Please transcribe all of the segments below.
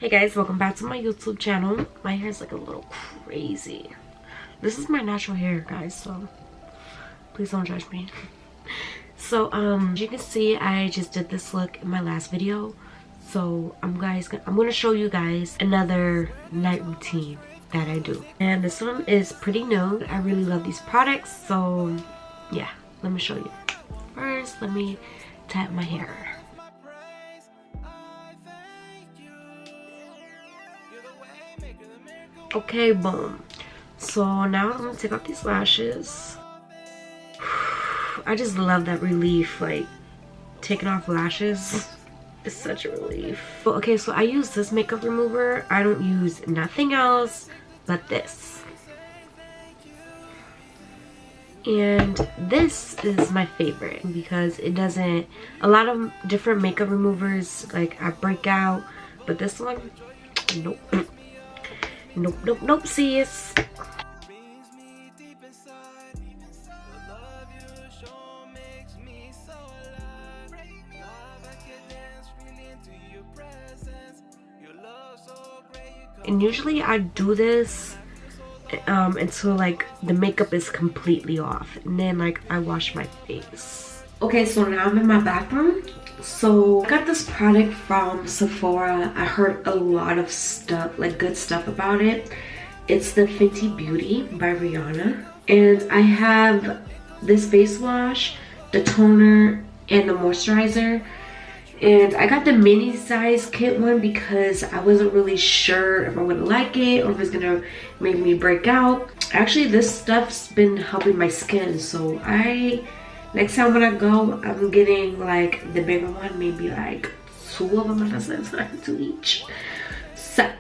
Hey guys, welcome back to my YouTube channel. My hair is like a little crazy. This is my natural hair, guys, so please don't judge me. So as you can see, I just did this look in my last video. So I'm gonna show you guys another night routine that I do. And this one is pretty new. I really love these products, so yeah, let me show you. First, let me tap my hair. Okay, boom. So now I'm gonna take off these lashes. I just love that relief, like taking off lashes is such a relief. Okay, so I use this makeup remover. I don't use nothing else but this. And this is my favorite because it doesn't, a lot of different makeup removers, like I break out, but this one, nope. Nope, nope, nope, sis. And usually I do this until like the makeup is completely off, and then like I wash my face. Okay, so now I'm in my bathroom. So I got this product from Sephora. I heard a lot of stuff, like good stuff about it. It's the Fenty Beauty by Rihanna. And I have this face wash, the toner, and the moisturizer. And I got the mini size kit one because I wasn't really sure if I would like it or if it's gonna make me break out. Actually, this stuff's been helping my skin, so next time when I go, I'm getting like the bigger one, maybe like 2 of them, if I 2 each. So,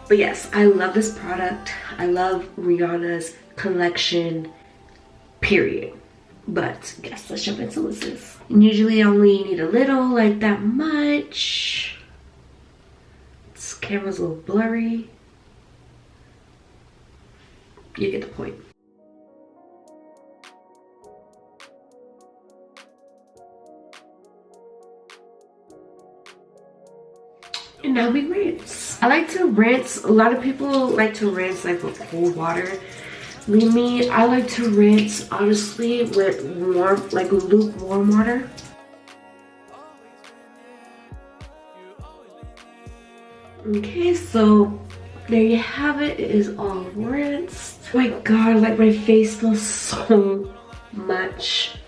but yes, I love this product. I love Rihanna's collection, period. But yes, let's jump into this. And usually I only need a little, like that much. This camera's a little blurry. You get the point. And now we rinse. I like to rinse. A lot of people like to rinse like with cold water. Me, I like to rinse honestly with warm, like lukewarm water. Okay, so there you have it. It is all rinsed. Oh my god, like my face feels so much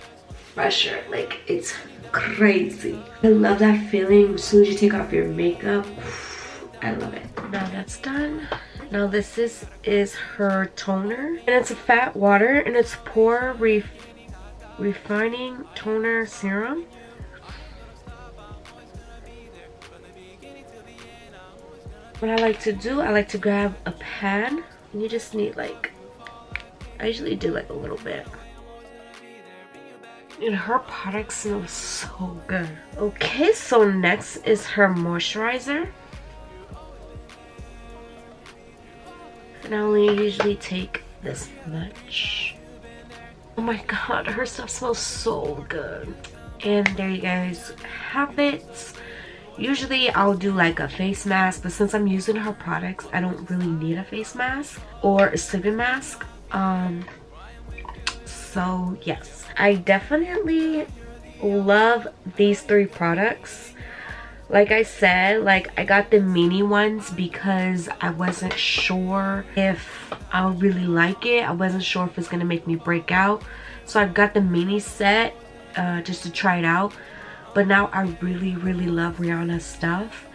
fresher. Like it's crazy. I love that feeling as soon as you take off your makeup. I love it. Now that's done. Now this is her toner, and it's a fat water, and it's pore refining toner serum. What I like to do, I like to grab a pan, and you just need like, I usually do like a little bit. And her product smells so good. Okay, so next is her moisturizer. And I only usually take this much. Oh my god, her stuff smells so good. And there you guys have it. Usually I'll do like a face mask, but since I'm using her products, I don't really need a face mask or a sleeping mask. So yes, I definitely love these 3 products. Like I said, like I got the mini ones because I wasn't sure if I would really like it. I wasn't sure if it's gonna make me break out. So I got the mini set just to try it out. But now I really, really love Rihanna's stuff.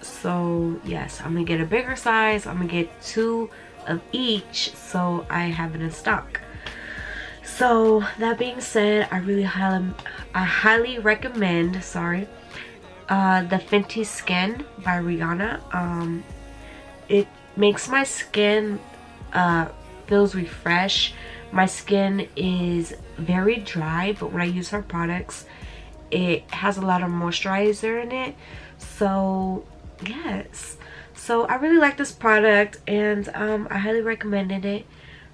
So yes, I'm gonna get a bigger size. I'm gonna get 2 of each so I have it in stock. So that being said, I highly recommend, the Fenty Skin by Rihanna. It makes my skin feels refreshed. My skin is very dry, but when I use her products, it has a lot of moisturizer in it. So yes, so I really like this product, and I highly recommended it.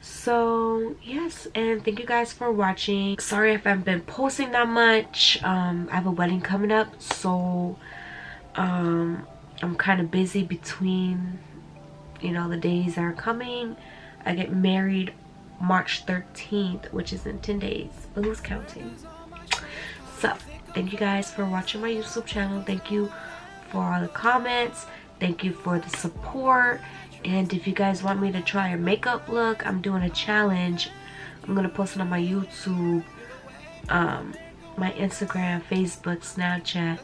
So yes, and thank you guys for watching. Sorry if I've been posting that much. I have a wedding coming up, so I'm kind of busy between, you know, the days that are coming. I get married March 13th, which is in 10 days, but who's counting? So thank you guys for watching my YouTube channel. Thank you for all the comments. Thank you for the support. And if you guys want me to try a makeup look, I'm doing a challenge. I'm gonna post it on my YouTube, my Instagram, Facebook, Snapchat.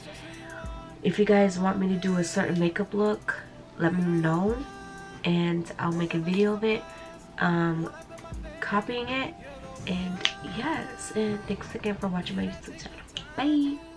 If you guys want me to do a certain makeup look, let me know and I'll make a video of it, copying it. And yes, and thanks again for watching my YouTube channel. Bye.